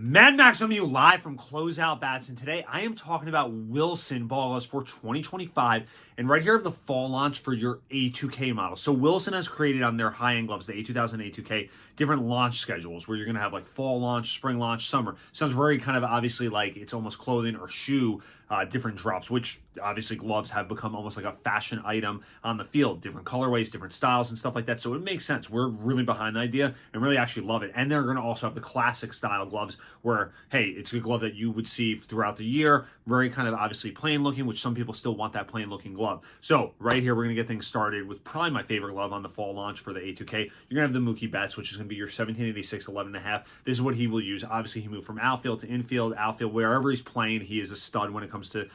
Mad Max on you live from Closeout Bats, and today I am talking about Wilson ball gloves for 2025, and right here are the fall launch for your A2K model. So Wilson has created on their high-end gloves, the A2000 A2K, different launch schedules where you're going to have like fall launch, spring launch, summer. Sounds very kind of obviously like it's almost clothing or shoe, different drops, which obviously gloves have become almost like a fashion item on the field, different colorways, different styles and stuff like that. So it makes sense. We're really behind the idea and really actually love it. And they're going to also have the classic style gloves where, hey, it's a glove that you would see throughout the year, very kind of obviously plain looking, which some people still want that plain looking glove. So right here, we're going to get things started with probably my favorite glove on the fall launch for the A2K. You're going to have the Mookie Betts, which is going to be your 1786 11.5. This is what he will use. Obviously, he moved from outfield to infield, outfield, wherever he's playing, he is a stud when it comes to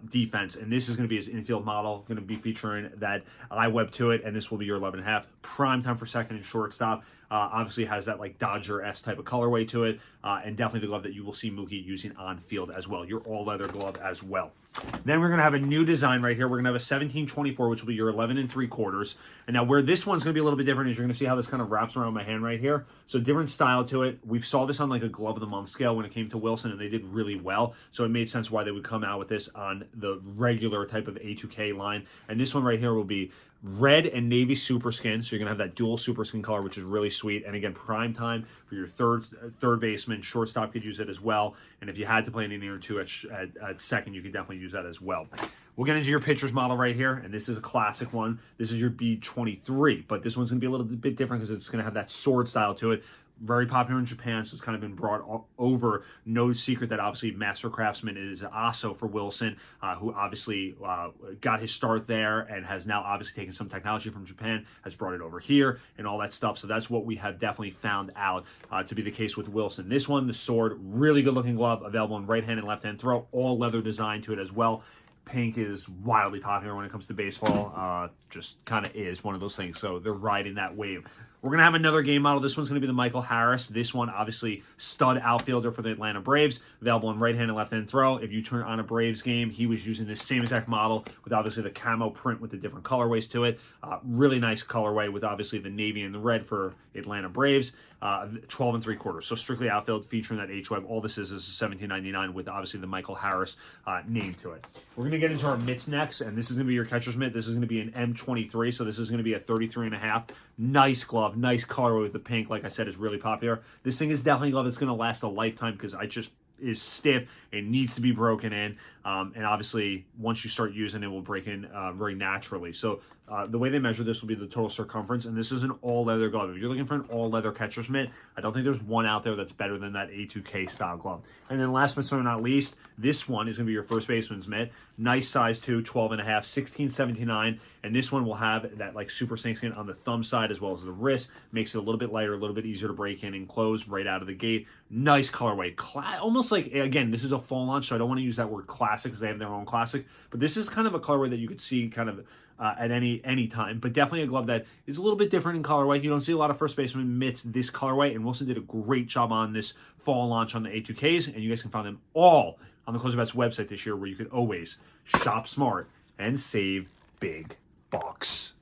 defense. And this is going to be his infield model, going to be featuring that eye web to it, and this will be your 11.5. Prime time for second and shortstop. Obviously has that like Dodger-esque type of colorway to it, and definitely the glove that you will see Mookie using on field as well. Your all leather glove as well. Then we're going to have a new design right here. We're going to have a 1724, which will be your 11 3/4. And now where this one's going to be a little bit different is you're going to see how this kind of wraps around my hand right here. So different style to it. We saw this on like a glove of the month scale when it came to Wilson, and they did really well. So it made sense why they would come out with this on the regular type of A2K line. And this one right here will be red and navy super skin, so you're gonna have that dual super skin color, which is really sweet. And again, prime time for your third baseman. Shortstop could use it as well, and if you had to play an inning or two at second, you could definitely use that as well. We'll get into your pitcher's model right here, and this is a classic one. This is your B23, but this one's gonna be a little bit different because it's gonna have that sword style to it. Very popular in Japan, so it's kind of been brought over. No secret that obviously Master Craftsman is Aso for Wilson, who obviously got his start there and has now obviously taken some technology from Japan, has brought it over here and all that stuff. So that's what we have definitely found out to be the case with Wilson. This one, the sword, really good looking glove, available in right hand and left hand throw, all leather design to it as well. Pink is wildly popular when it comes to baseball. Just kind of is one of those things. So they're riding that wave. We're going to have another game model. This one's going to be the Michael Harris. This one, obviously, stud outfielder for the Atlanta Braves. Available in right hand and left hand throw. If you turn on a Braves game, he was using this same exact model with obviously the camo print with the different colorways to it. Really nice colorway with obviously the navy and the red for Atlanta Braves. 12 3/4. So strictly outfield featuring that H-web. All this is $17.99 with obviously the Michael Harris name to it. We're going to get into our mitts next, and this is going to be your catcher's mitt. This is going to be an M23, so this is going to be a 33.5. Nice glove, nice colorway with the pink. Like I said, is really popular. This thing is definitely a glove that's going to last a lifetime because is stiff. It needs to be broken in, and obviously once you start using it, will break in very naturally. So the way they measure this will be the total circumference, and this is an all leather glove. If you're looking for an all leather catcher's mitt, I don't think there's one out there that's better than that A2K style glove. And then last but certainly not least, this one is going to be your first baseman's mitt. Nice size too, 12.5, 1679, and this one will have that like super snakeskin on the thumb side as well as the wrist. Makes it a little bit lighter, a little bit easier to break in and close right out of the gate. Nice colorway, almost like, again, this is a fall launch, so I don't want to use that word classic because they have their own classic, but this is kind of a colorway that you could see kind of at any time, but definitely a glove that is a little bit different in colorway. You don't see a lot of first baseman mitts this colorway, and Wilson did a great job on this fall launch on the A2Ks, and you guys can find them all on the Closeout Bats website this year, where you can always shop smart and save big bucks.